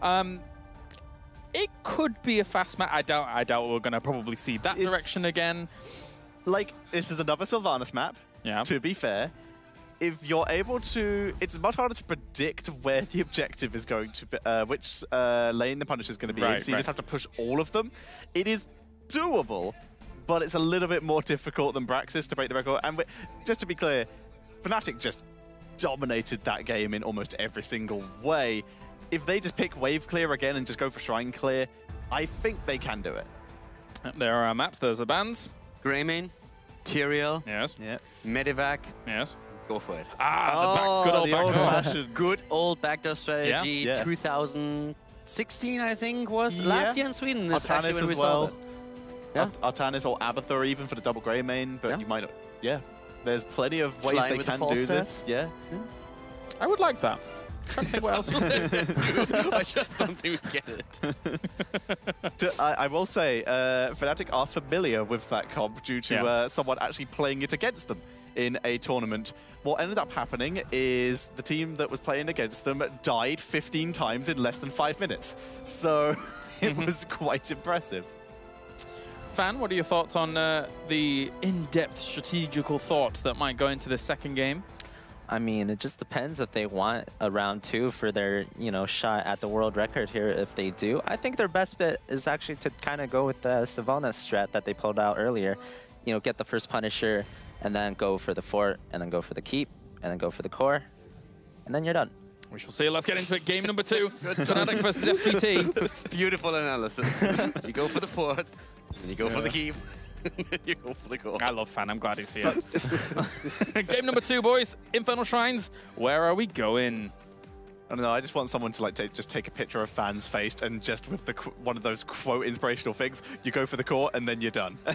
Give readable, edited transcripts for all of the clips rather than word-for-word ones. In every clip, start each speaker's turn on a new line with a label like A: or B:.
A: It could be a fast match. I doubt we're going to probably see that direction again.
B: Like, this is another Sylvanas map, to be fair. If you're able to... It's much harder to predict where the objective is going to be, which lane the Punisher is going to be in, so you just have to push all of them. It is doable, but it's a little bit more difficult than Braxis to break the record. And just to be clear, Fnatic just dominated that game in almost every single way. If they just pick wave clear again and just go for shrine clear, I think they can do it.
A: There are our maps. There's the bans.
C: Greymane, Tyrael,
A: Yes.
B: Yeah.
C: Medivac.
A: Yes.
C: Go for it.
A: Ah, good old backdoor.
C: Good old backdoor strategy.
B: Yeah.
C: 2016, I think, was last year in Sweden. This
B: Artanis
C: when we
B: as
C: saw
B: well.
C: that. Yeah.
B: Artanis or Abathur even for the double Greymane, but you might not. Yeah. There's plenty of ways
C: Flying
B: they
C: with the
B: can
C: false
B: do
C: step.
B: this. Yeah.
A: I would like that. Trying to think what else.
C: I just don't think we get it.
B: I will say, Fnatic are familiar with that comp due to someone actually playing it against them in a tournament. What ended up happening is the team that was playing against them died 15 times in less than 5 minutes. So it was quite impressive.
A: Fan, what are your thoughts on the in-depth strategical thought that might go into this second game?
D: I mean, it just depends if they want a round 2 for their, shot at the world record here. If they do, I think their best bet is actually to kind of go with the Sylvanas strat that they pulled out earlier. Get the first Punisher, and then go for the fort, and then go for the keep, and then go for the core, and then you're done.
A: We shall see. Let's get into it. Game number 2. Fnatic versus SPT.
C: Beautiful analysis. You go for the fort, and you go for the keep. You go for the goal.
A: I love Fan. I'm glad he's here. Game number 2, boys. Infernal Shrines. Where are we going?
B: I don't know. I just want someone to just take a picture of Fan's face and just with the one of those quote inspirational things, you go for the core and then you're done.
D: I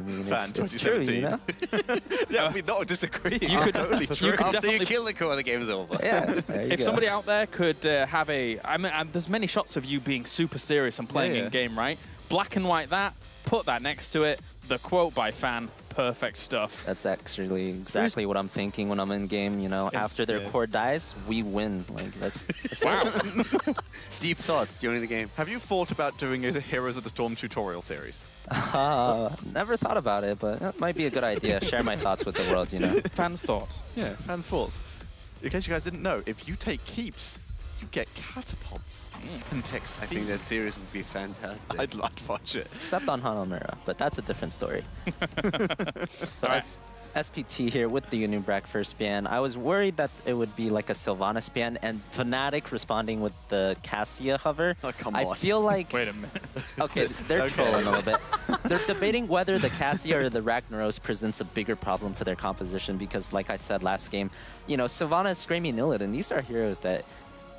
D: mean,
B: Fan
D: it's true,
B: 2017. Yeah, we not disagree.
A: You could
B: totally true.
C: After you kill the core, the game is over.
D: Yeah.
A: If somebody out there could have a, I mean, there's many shots of you being super serious and playing in game, right? Black and white that, put that next to it, the quote by Fan, perfect stuff.
D: That's actually exactly what I'm thinking when I'm in game, after their core dies, we win. Like, that's
A: wow.
C: Deep thoughts during the game.
B: Have you thought about doing a Heroes of the Storm tutorial series?
D: Never thought about it, but that might be a good idea. Share my thoughts with the world,
A: Fan's thoughts.
B: Yeah, Fan's thoughts. In case you guys didn't know, if you take keeps, you get catapults and tech speed.
C: I think that series would be fantastic.
B: I'd watch it.
D: Except on Hanamura, but that's a different story. So SPT here with the Unibrak first ban. I was worried that it would be like a Sylvanas ban, and Fnatic responding with the Cassia hover.
C: Oh, come on.
D: I feel like...
A: Wait a minute.
D: Okay, they're trolling a little bit. They're debating whether the Cassia or the Ragnaros presents a bigger problem to their composition because, like I said last game, Sylvanas, Screaming Illidan, these are heroes that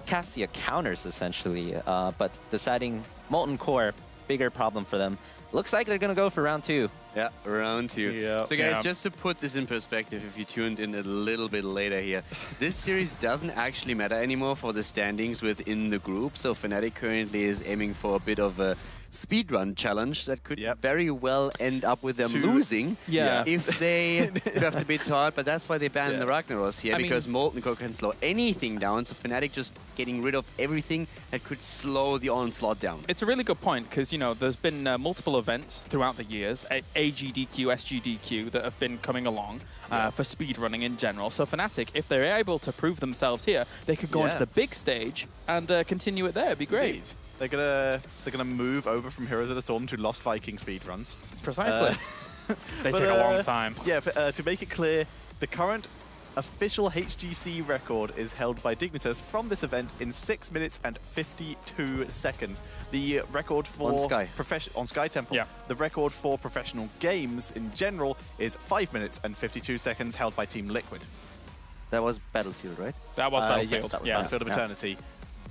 D: Cassia counters, essentially, but deciding Molten Core, bigger problem for them. Looks like they're going to go for round 2.
C: Yeah, round 2.
B: Yeah.
C: So guys, just to put this in perspective, if you tuned in a little bit later here, this series doesn't actually matter anymore for the standings within the group. So Fnatic currently is aiming for a bit of a speedrun challenge that could very well end up with them losing if they have to be taught. But that's why they banned the Ragnaros here, because Molten Core can slow anything down. So Fnatic just getting rid of everything that could slow the onslaught down.
A: It's a really good point because, there's been multiple events throughout the years, AGDQ, SGDQ, that have been coming along for speedrunning in general. So Fnatic, if they're able to prove themselves here, they could go onto the big stage and continue it there. It'd be great.
B: Indeed. They're gonna move over from Heroes of the Storm to Lost Viking speedruns.
A: Precisely. They take a long time.
B: Yeah, to make it clear, the current official HGC record is held by Dignitas from this event in 6 minutes and 52 seconds. The record for on Sky Temple. The record for professional games in general is 5 minutes and 52 seconds, held by Team Liquid.
C: That was Battlefield, right?
A: That was Battlefield.
B: Yes, that was Battlefield of Eternity.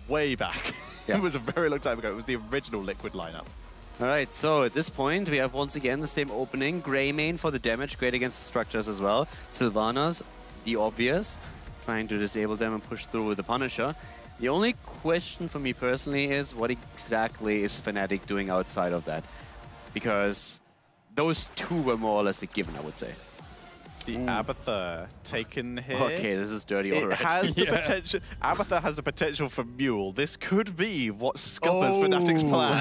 B: Way back. It was a very long time ago. It was the original Liquid lineup.
C: All right, so at this point, we have once again the same opening. Greymane for the damage, great against the structures as well. Sylvanas, the obvious, trying to disable them and push through with the Punisher. The only question for me personally is what exactly is Fnatic doing outside of that? Because those two were more or less a given, I would say.
B: The Abathur taken here.
C: Okay, this is dirty already.
B: It has the potential. Abathur has the potential for Mule. This could be what scuppers Fnatic's plan.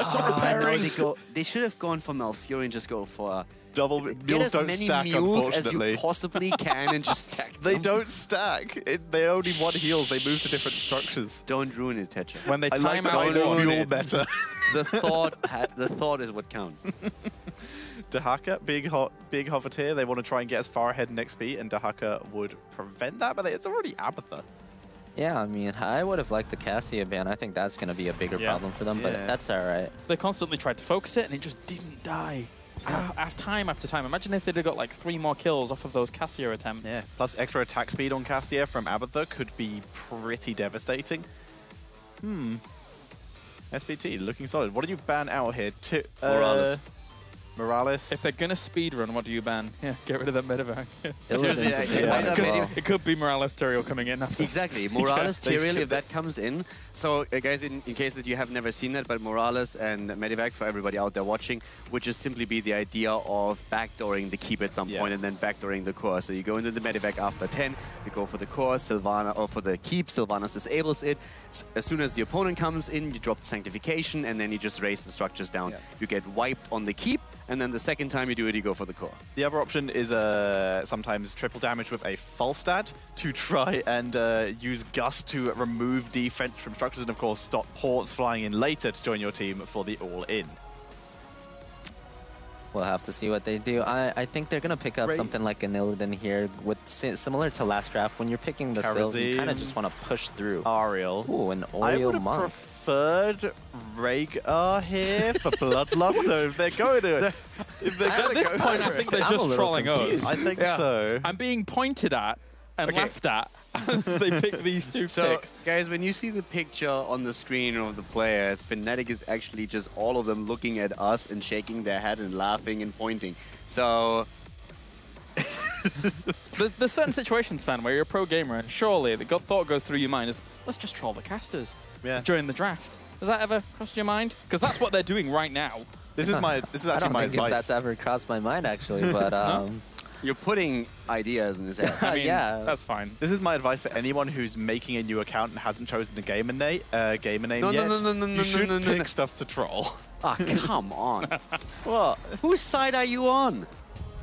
C: Stop repairing. They should have gone for Malfurion and just go for
B: double. Mules don't stack,
C: mules
B: unfortunately.
C: as you possibly can and just stack them.
B: They don't stack. They only want heals. They move to different structures.
C: Don't ruin it, Tetcher.
A: When they time out
B: Mule better.
C: The thought is what counts.
B: Dahaka, big hovered here. They want to try and get as far ahead in XP, and Dahaka would prevent that, but it's already Abathur.
D: Yeah, I mean, I would have liked the Cassia ban. I think that's going to be a bigger problem for them, but that's all right.
A: They constantly tried to focus it, and it just didn't die. Time after time. Imagine if they'd have got like 3 more kills off of those Cassia attempts.
B: Yeah, plus extra attack speed on Cassia from Abathur could be pretty devastating. SPT looking solid. What do you ban out here? Morales.
A: If they're going to speedrun, what do you ban? Yeah, get rid of that medevac. It could be Morales Tyrael coming in after.
C: Exactly, Morales Tyrael, if that comes in. So, guys, in case that you have never seen that, but Morales and medevac, for everybody out there watching, would just simply be the idea of backdooring the keep at some point and then backdooring the core. So you go into the medevac after 10, you go for the core, Sylvana, or for the keep, Sylvanas disables it. As soon as the opponent comes in, you drop the sanctification, and then you just raise the structures down. Yeah. You get wiped on the keep, and then the second time you do it, you go for the core.
B: The other option is sometimes triple damage with a Falstad to try and use Gust to remove defense from structures, and of course stop ports flying in later to join your team for the all-in.
D: We'll have to see what they do. I think they're going to pick up something like an Illidan here, with similar to last draft. When you're picking the Sylv, you kind of just want to push through.
B: Ariel.
D: Ooh, an Oriel
B: I would have
D: Monk.
B: preferred Rhaegar here for Bloodlust, so if they're going to...
A: At this point, I think they're just trolling us.
B: I think so.
A: I'm being pointed at and laughed at as they pick these two picks.
C: Guys, when you see the picture on the screen of the players, Fnatic is actually just all of them looking at us and shaking their head and laughing and pointing. So...
A: There's certain situations, fan, where you're a pro gamer, and surely the thought goes through your mind is, let's just troll the casters during the draft. Has that ever crossed your mind? Because that's what they're doing right now.
B: This is actually my advice.
D: If that's ever crossed my mind, actually, but
C: you're putting ideas in his head.
A: I mean, that's fine.
B: This is my advice for anyone who's making a new account and hasn't chosen the gamer name yet. You should pick stuff to troll.
C: Ah, come on.
B: What?
C: Whose side are you on?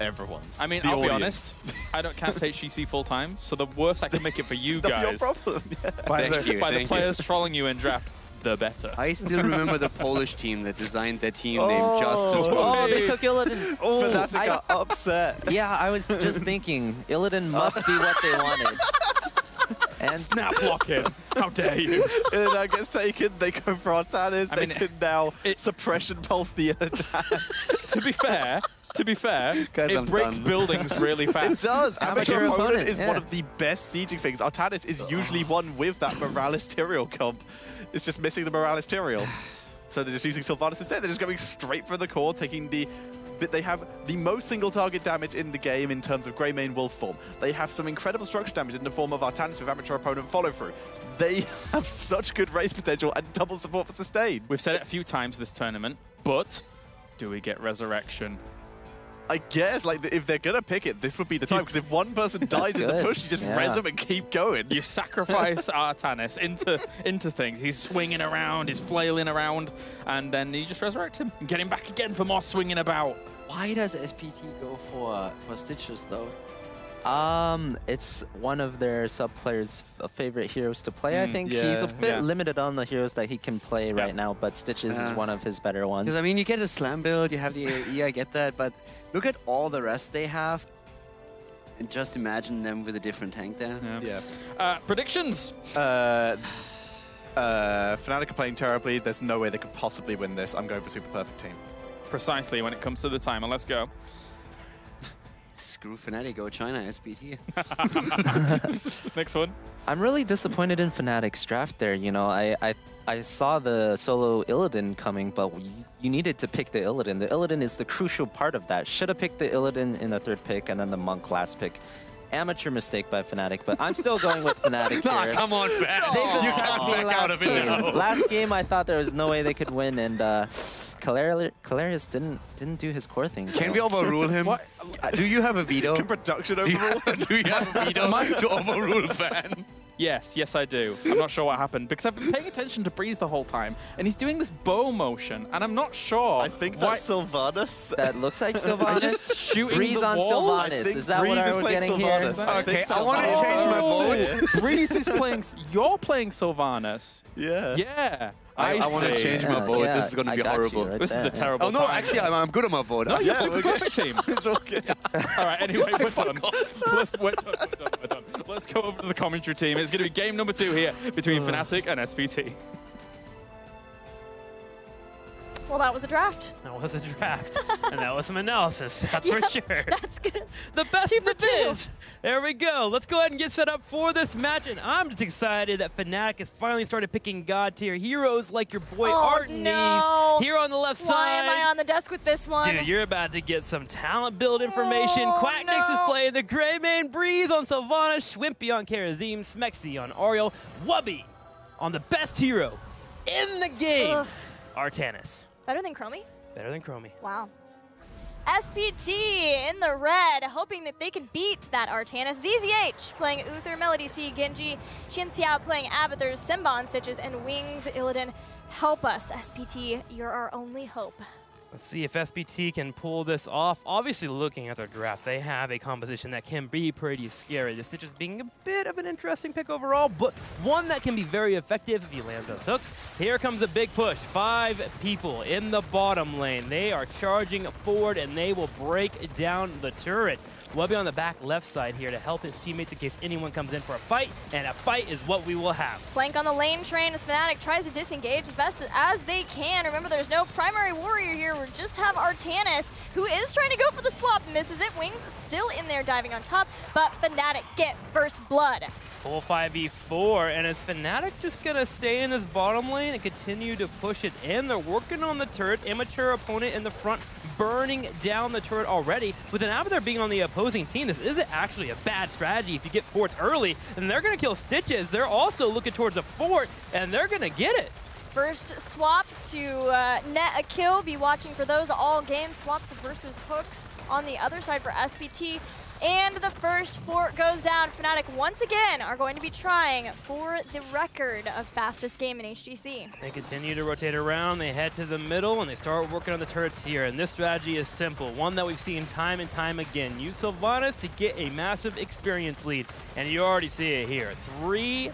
B: Everyone's.
A: I mean, I'll be honest, I don't cast HGC full time, so the worse I can make it for you guys.
B: Not your problem.
A: By the players trolling you in draft, the better.
C: I still remember the Polish team that designed their team named Justice.
D: Oh, they took Illidan.
B: Fnatic got upset.
D: Yeah, I was just thinking, Illidan must be what they wanted.
A: And snap block him. How dare you?
B: And that gets taken, they go for Artanis, they can now suppression pulse the attack.
A: To be fair,
C: guys,
A: it breaks buildings really fast.
B: It does. Amateur opponent is one of the best sieging things. Artanis is usually one with that Morales Tyrael comp. It's just missing the Morales Tyrael. So they're just using Sylvanas instead. They're just going straight for the core, taking the... But they have the most single target damage in the game in terms of Greymane Wolf form. They have some incredible structure damage in the form of Artanis with amateur opponent follow through. They have such good race potential and double support for sustain.
A: We've said it a few times this tournament, but do we get resurrection?
B: I guess, like, if they're going to pick it, this would be the time. Because if one person dies in the push, you just res them and keep going.
A: You sacrifice Artanis into things. He's swinging around, he's flailing around, and then you just resurrect him and get him back again for more swinging about.
C: Why does SPT go for Stitches, though?
D: It's one of their sub-players' favorite heroes to play, I think. He's a bit limited on the heroes that he can play right now, but Stitches is one of his better ones.
C: Because, I mean, you get a slam build, you have the AoE, I get that, but look at all the rest they have, and just imagine them with a different tank there.
A: Predictions?
B: Fnatic are playing terribly. There's no way they could possibly win this. I'm going for super perfect team.
A: Precisely when it comes to the timer. Let's go.
C: Screw Fnatic, go China, SPT.
A: Next one.
D: I'm really disappointed in Fnatic's draft there. You know, I saw the solo Illidan coming, but you needed to pick the Illidan. The Illidan is the crucial part of that. Should have picked the Illidan in the 3rd pick and then the Monk last pick. Amateur mistake by Fnatic, but I'm still going with Fnatic here.
C: Come on, Fnatic.
D: You can't back out of it now. Last game, I thought there was no way they could win, and Calarius didn't do his core thing.
C: Can we overrule him? Do you have a veto?
B: Can production overrule him?
C: Do you have a veto to overrule Fan?
A: Yes, I do. I'm not sure what happened because I've been paying attention to Breeze the whole time, and he's doing this bow motion, and I'm not sure.
B: I think that's Sylvanas.
D: That looks like Sylvanas.
A: Just shooting
D: Breeze
A: the
D: on
A: walls?
D: Sylvanas. Is that what I'm getting here?
C: Okay, I want to change my vote.
A: Breeze is playing. You're playing Sylvanas.
B: Yeah.
A: Yeah.
C: I want to change my vote.
D: Yeah,
C: this is going to be horrible.
D: Right
A: this is a terrible
C: Oh, no,
A: time.
C: actually, I'm good on my vote.
A: No, you're super perfect team.
B: It's okay.
A: All right, anyway, we're done. We're done. Let's go over to the commentary team. It's going to be game number 2 here between Fnatic and SPT.
E: Well, that was a draft.
F: That was a draft. And that was some analysis, that's for sure.
E: That's good.
F: The best of the biz. There we go. Let's go ahead and get set up for this match. And I'm just excited that Fnatic has finally started picking god tier heroes like your boy Artneys here on the left side.
E: Why am I on the desk with this one?
F: Dude, you're about to get some talent build information. Quacknix is playing the Greymane, Breeze on Sylvanas, Schwimpy on Karazim, Smexy on Oriole, Wubby on the best hero in the game, Artanis.
E: Better than Chromie?
F: Better than Chromie.
E: Wow. SPT in the red, hoping that they could beat that Artanis. ZZH playing Uther, Melody C, Genji, Xiao playing Abathur, Simba on Stitches, and Wings, Illidan. Help us, SPT. You're our only hope.
F: Let's see if SPT can pull this off. Obviously, looking at their draft, they have a composition that can be pretty scary. The Stitches being a bit of an interesting pick overall, but one that can be very effective if he lands those hooks. Here comes a big push. 5 people in the bottom lane. They are charging forward, and they will break down the turret. Wubby on the back left side here to help his teammates in case anyone comes in for a fight, and a fight is what we will have.
E: Flank on the lane train as Fnatic tries to disengage as best as they can. Remember, there's no primary warrior here. We just have Artanis, who is trying to go for the swap, misses it. Wings still in there diving on top, but Fnatic get first blood.
F: Full 5v4, and is Fnatic just gonna stay in this bottom lane and continue to push it in? They're working on the turrets. Amateur opponent in the front, burning down the turret already. With an Abathur being on the opposing team, this isn't actually a bad strategy. If you get forts early, then they're gonna kill Stitches. They're also looking towards a fort, and they're gonna get it.
E: First swap to net a kill. Be watching for those all game. Swaps versus hooks on the other side for SPT. And the first fort goes down. Fnatic once again are going to be trying for the record of fastest game in HGC.
F: They continue to rotate around, they head to the middle, and they start working on the turrets here. And this strategy is simple, one that we've seen time and time again. Use Sylvanas to get a massive experience lead. And you already see it here. 3-2,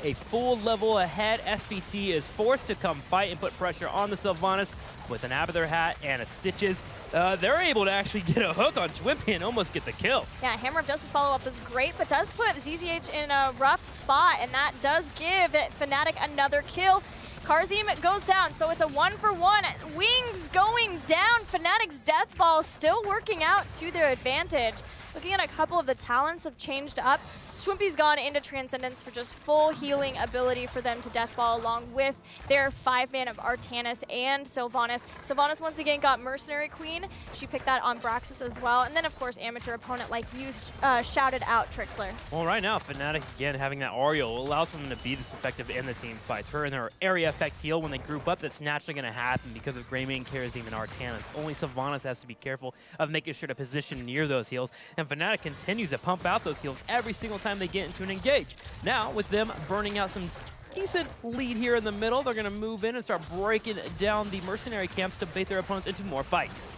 F: a full level ahead. SPT is forced to come fight and put pressure on the Sylvanas with an Abathur hat and a Stitches. They're able to actually get a hook on Schwimpy and almost get the kill.
E: Yeah, Hammer of Justice follow-up is great, but does put ZZH in a rough spot, and that does give Fnatic another kill. Karazim goes down, so it's a 1-for-1. Wings going down. Fnatic's Death Ball still working out to their advantage. Looking at a couple of the talents have changed up. Schwimpy's gone into Transcendence for just full healing ability for them to Death Ball along with their 5-man of Artanis and Sylvanas. Sylvanas once again got Mercenary Queen. She picked that on Braxis as well. And then, of course, amateur opponent like you shouted out Trixler.
F: Well, right now, Fnatic, again, having that Oriole allows them to be this effective in the team fights. Her and their area effects heal when they group up. That's naturally going to happen because of Greymane, Karazim, and Artanis. Only Sylvanas has to be careful of making sure to position near those heals. And Fnatic continues to pump out those heals every single time they get into an engage. Now, with them burning out some decent lead here in the middle, they're going to move in and start breaking down the mercenary camps to bait their opponents into more fights.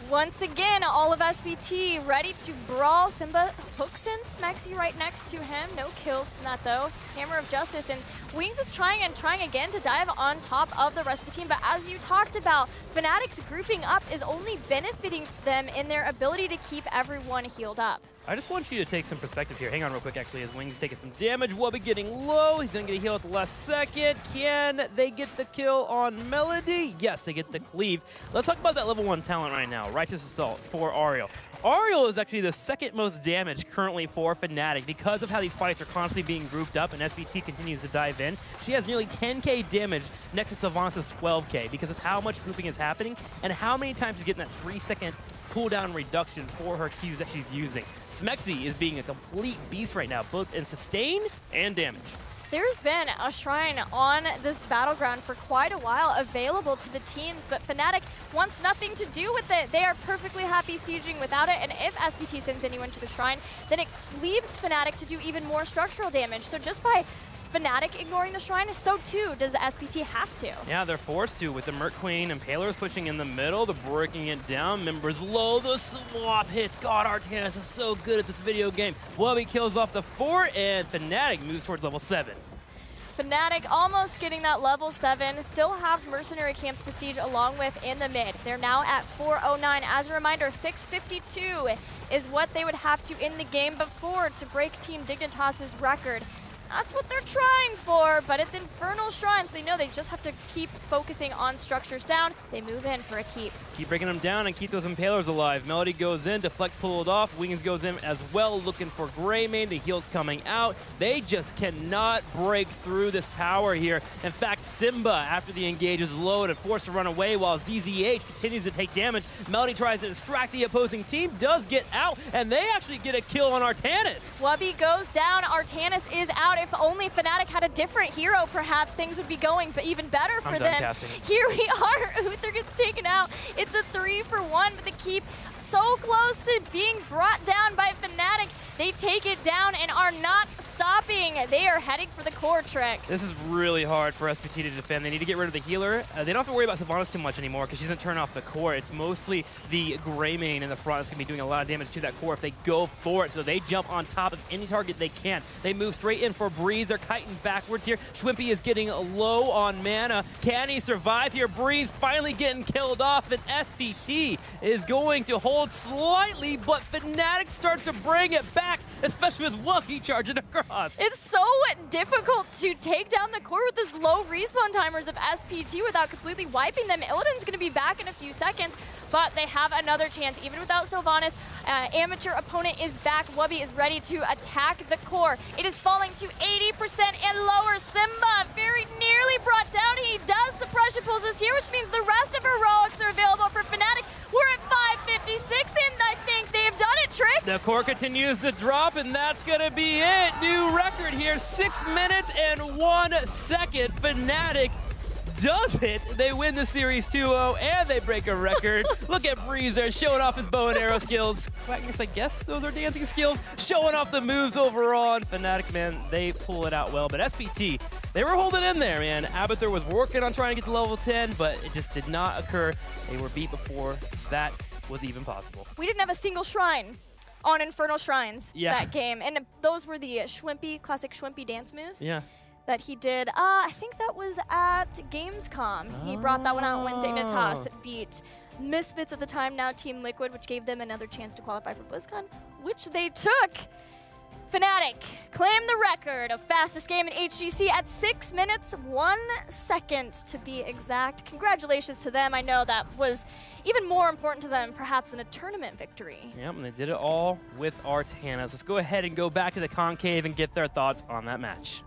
E: Once again, all of SPT ready to brawl. Simba hooks in Smexy right next to him. No kills from that, though. Hammer of Justice, and Wings is trying again to dive on top of the rest of the team. But as you talked about, Fnatic's grouping up is only benefiting them in their ability to keep everyone healed up.
F: I just want you to take some perspective here. Hang on real quick, actually, as Wings is taking some damage. Wubby getting low. He's going to get a heal at the last second. Can they get the kill on Melody? Yes, they get the cleave. Let's talk about that level 1 talent right now. Righteous Assault for Oriole. Oriole is actually the second most damage currently for Fnatic because of how these fights are constantly being grouped up and SPT continues to dive in. She has nearly 10k damage next to Sylvanas' 12k because of how much grouping is happening and how many times she's getting that 3-second cooldown reduction for her Qs that she's using. Smexy is being a complete beast right now, both in sustain and damage.
E: There's been a shrine on this battleground for quite a while available to the teams, but Fnatic wants nothing to do with it. They are perfectly happy sieging without it, and if SPT sends anyone to the shrine, then it leaves Fnatic to do even more structural damage. So just by Fnatic ignoring the shrine, so too does SPT have to.
F: Yeah, they're forced to with the Merc Queen. Impalers pushing in the middle, they're breaking it down. Members low, the swap hits. God, Artanis is so good at this video game. Wubby kills off the 4, and Fnatic moves towards level 7.
E: Fnatic almost getting that level 7, still have mercenary camps to siege along with in the mid. They're now at 409. As a reminder, 652 is what they would have to in the game before to break Team Dignitas's record. That's what they're trying for, but it's Infernal Shrine, so they know they just have to keep focusing on structures down. They move in for a keep.
F: Keep breaking them down and keep those Impalers alive. Melody goes in, Deflect pulled off, Wings goes in as well, looking for Greymane. The heal's coming out. They just cannot break through this power here. In fact, Simba, after the engage, is low and forced to run away while ZZH continues to take damage. Melody tries to distract the opposing team, does get out, and they actually get a kill on Artanis.
E: Wubby goes down, Artanis is out. If only Fnatic had a different hero, perhaps things would be going but even better for them. Here we are, Uther gets taken out. It's a 3-for-1, but the keep so close to being brought down by Fnatic. They take it down and are not stopping. They are heading for the core trick.
F: This is really hard for SPT to defend. They need to get rid of the healer. They don't have to worry about Sylvanas too much anymore because she doesn't turn off the core. It's mostly the Greymane in the front that's going to be doing a lot of damage to that core if they go for it. So they jump on top of any target they can. They move straight in for Breeze. They're kiting backwards here. Schwimpy is getting low on mana. Can he survive here? Breeze finally getting killed off, and SPT is going to hold slightly, but Fnatic starts to bring it back, especially with Wubby charging across.
E: It's so difficult to take down the core with those low respawn timers of SPT without completely wiping them. Illidan's going to be back in a few seconds, but they have another chance. Even without Sylvanas, amateur opponent is back. Wubby is ready to attack the core. It is falling to 80% and lower. Simba very nearly brought down. He does. Suppression pulls us here, which means the rest of heroics are available for Fnatic. We're at 556, and I think they've done it, Trick.
F: The core continues to drop, and that's going to be it. New record here, 6 minutes and 1 second. Fnatic does it. They win the series 2-0, and they break a record. Look at Breeze there showing off his bow and arrow skills. Quackness, I guess those are dancing skills. Showing off the moves overall. And Fnatic, man, they pull it out well. But SPT, they were holding in there, man. Abathur was working on trying to get to level 10, but it just did not occur. They were beat before that was even possible.
E: We didn't have a single shrine on Infernal Shrines that game. And those were the Schwimpy, classic Schwimpy dance moves.
F: Yeah.
E: That he did. I think that was at Gamescom. He brought that one out when Dignitas beat Misfits at the time, now Team Liquid, which gave them another chance to qualify for BlizzCon, which they took. Fnatic claimed the record of fastest game in HGC at 6 minutes, 1 second to be exact. Congratulations to them. I know that was even more important to them perhaps than a tournament victory.
F: Yep, and they did it all with Artanis. Let's go ahead and go back to the concave and get their thoughts on that match.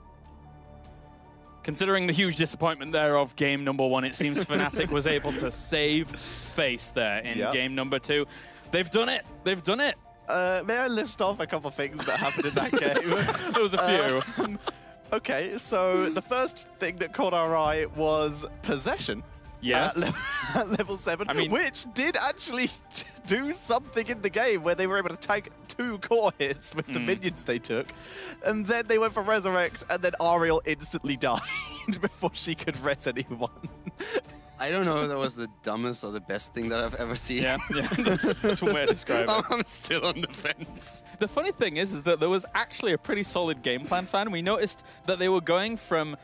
A: Considering the huge disappointment there of game number 1, it seems Fnatic was able to save face there in game number 2. They've done it. They've done it.
B: May I list off a couple of things that happened in that game?
A: There was a few.
B: Okay, so the first thing that caught our eye was possession.
A: Yes.
B: At level 7, I mean, which did actually do something in the game where they were able to take 2 core hits with the minions they took. And then they went for Resurrect, and then Ariel instantly died before she could res anyone.
C: I don't know if that was the dumbest or the best thing that I've ever seen.
A: Yeah, that's one way to describe it.
C: I'm still on the fence.
A: The funny thing is that there was actually a pretty solid game plan, Fan. We noticed that they were going from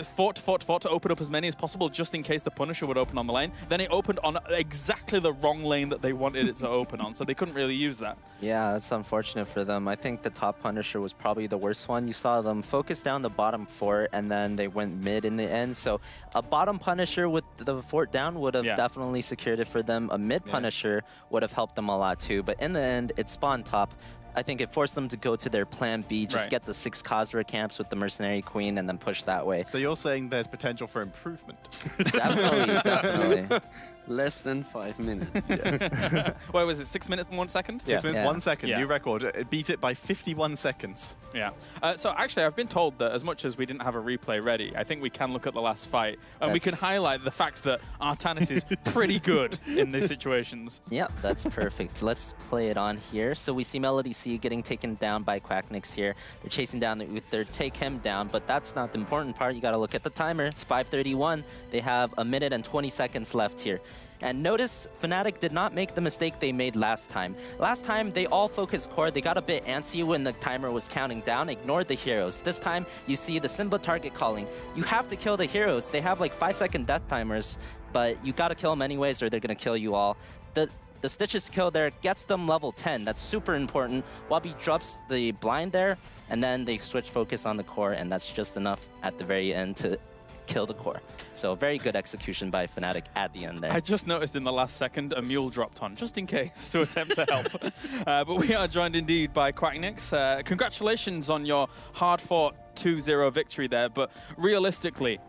A: fort to fort to fort to open up as many as possible just in case the Punisher would open on the lane. Then it opened on exactly the wrong lane that they wanted it to open on, so they couldn't really use that.
D: Yeah, that's unfortunate for them. I think the top Punisher was probably the worst one. You saw them focus down the bottom fort, and then they went mid in the end. So a bottom Punisher with the fort down would have definitely secured it for them. A mid Punisher would have helped them a lot too. But in the end, it spawned top. I think it forced them to go to their plan B, just get the 6 Khazra camps with the Mercenary Queen and then push that way.
B: So you're saying there's potential for improvement?
D: Definitely, definitely.
C: Less than 5 minutes.
A: Wait, was it 6 minutes and 1 second?
B: 6 minutes, 1 second, new record. It beat it by 51 seconds.
A: Yeah. So actually, I've been told that as much as we didn't have a replay ready, I think we can look at the last fight and we can highlight the fact that Artanis is pretty good in these situations.
D: Yep, that's perfect. Let's play it on here. So we see Melody C getting taken down by Quacknix here. They're chasing down the Uther, take him down, but that's not the important part. You got to look at the timer. It's 5:31. They have 1 minute and 20 seconds left here. And notice Fnatic did not make the mistake they made last time. Last time, they all focused core. They got a bit antsy when the timer was counting down, ignored the heroes. This time, you see the Simba target calling. You have to kill the heroes. They have like 5-second death timers, but you gotta kill them anyways or they're gonna kill you all. The Stitches kill there gets them level 10. That's super important. Wabi drops the blind there, and then they switch focus on the core, and that's just enough at the very end to kill the core. So very good execution by Fnatic at the end there.
A: I just noticed in the last second a mule dropped on, just in case, to attempt to help. But we are joined indeed by Quacknix. Congratulations on your hard-fought 2-0 victory there, but realistically,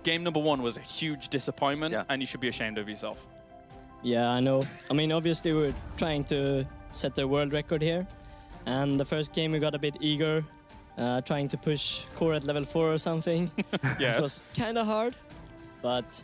A: game number 1 was a huge disappointment, and you should be ashamed of yourself.
G: Yeah, I know. I mean, obviously we're trying to set the world record here, and the first game we got a bit eager, trying to push core at level 4 or something.
A: Yes.
G: It was kind of hard, but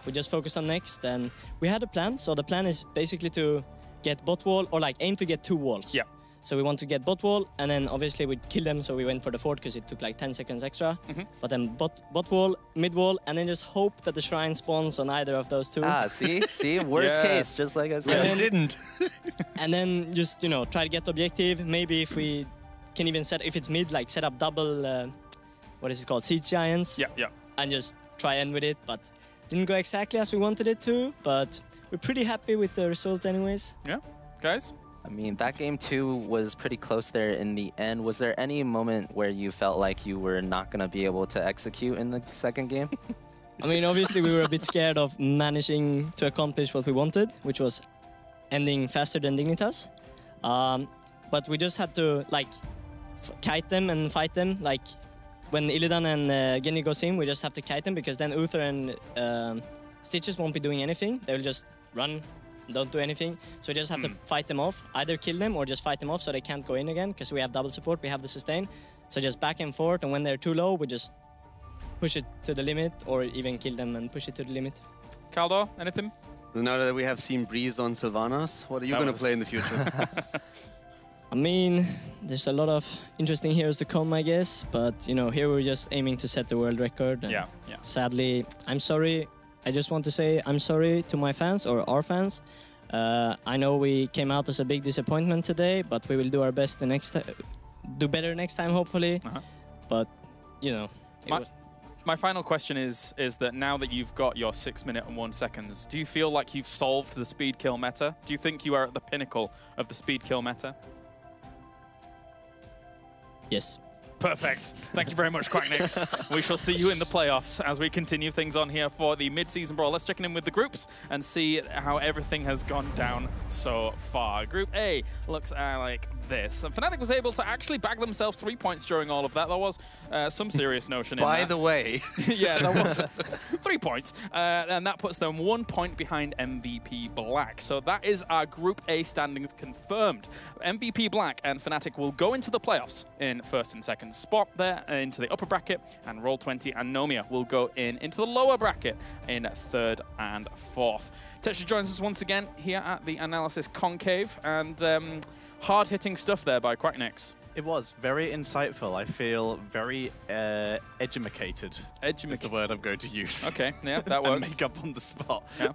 G: we just focused on next, and we had a plan. So the plan is basically to get bot wall, or like aim to get 2 walls.
A: Yeah.
G: So we want to get bot wall, and then obviously we'd kill them, so we went for the fort because it took like 10 seconds extra. But then bot wall, mid wall, and then just hope that the shrine spawns on either of those 2.
D: See? Worst case, just like I said.
B: But it didn't.
G: And then just, you know, try to get objective. Maybe if we can even set, if it's mid, like set up double, what is it called, siege giants.
A: Yeah.
G: And just try end with it, but didn't go exactly as we wanted it to, but we're pretty happy with the result anyways.
A: Yeah, guys?
D: I mean, that game 2 was pretty close there in the end. Was there any moment where you felt like you were not going to be able to execute in the second game?
G: I mean, obviously we were a bit scared of managing to accomplish what we wanted, which was ending faster than Dignitas. But we just had to, like, kite them and fight them. Like, when Illidan and Genji goes in, we just have to kite them, because then Uther and Stitches won't be doing anything. They'll just run, don't do anything. So we just have to fight them off, either kill them or just fight them off so they can't go in again, because we have double support, we have the sustain. So just back and forth, and when they're too low, we just push it to the limit, or even kill them and push it to the limit.
A: Kaldor, anything?
C: Now that we have seen Breeze on Sylvanas, what are you going to play in the future?
G: I mean, there's a lot of interesting heroes to come, I guess. But, you know, here we're just aiming to set the world record.
A: Yeah.
G: Sadly, I'm sorry. I just want to say I'm sorry to my fans, or our fans. I know we came out as a big disappointment today, but we will do our best the next time. Do better next time, hopefully. But, you know.
A: My final question is that now that you've got your 6 minute and 1 seconds, do you feel like you've solved the speed kill meta? Do you think you are at the pinnacle of the speed kill meta?
G: Yes.
A: Perfect. Thank you very much, Quacknix. We shall see you in the playoffs as we continue things on here for the mid-season brawl. Let's check in with the groups and see how everything has gone down so far. Group A looks like this. And Fnatic was able to actually bag themselves 3 points during all of that. There was some serious notion in that.
C: By the way.
A: Yeah, there was 3 points. And that puts them 1 point behind MVP Black. So that is our Group A standings confirmed. MVP Black and Fnatic will go into the playoffs in first and second spot there into the upper bracket, and Roll20 and Nomia will go into the lower bracket in third and fourth. Tetri joins us once again here at the Analysis Concave, and hard-hitting stuff there by Quacknix.
B: It was very insightful. I feel very edumacated. Is the word I'm going to use.
A: Okay, yeah, that works.
B: And make up on the spot.
A: Yeah.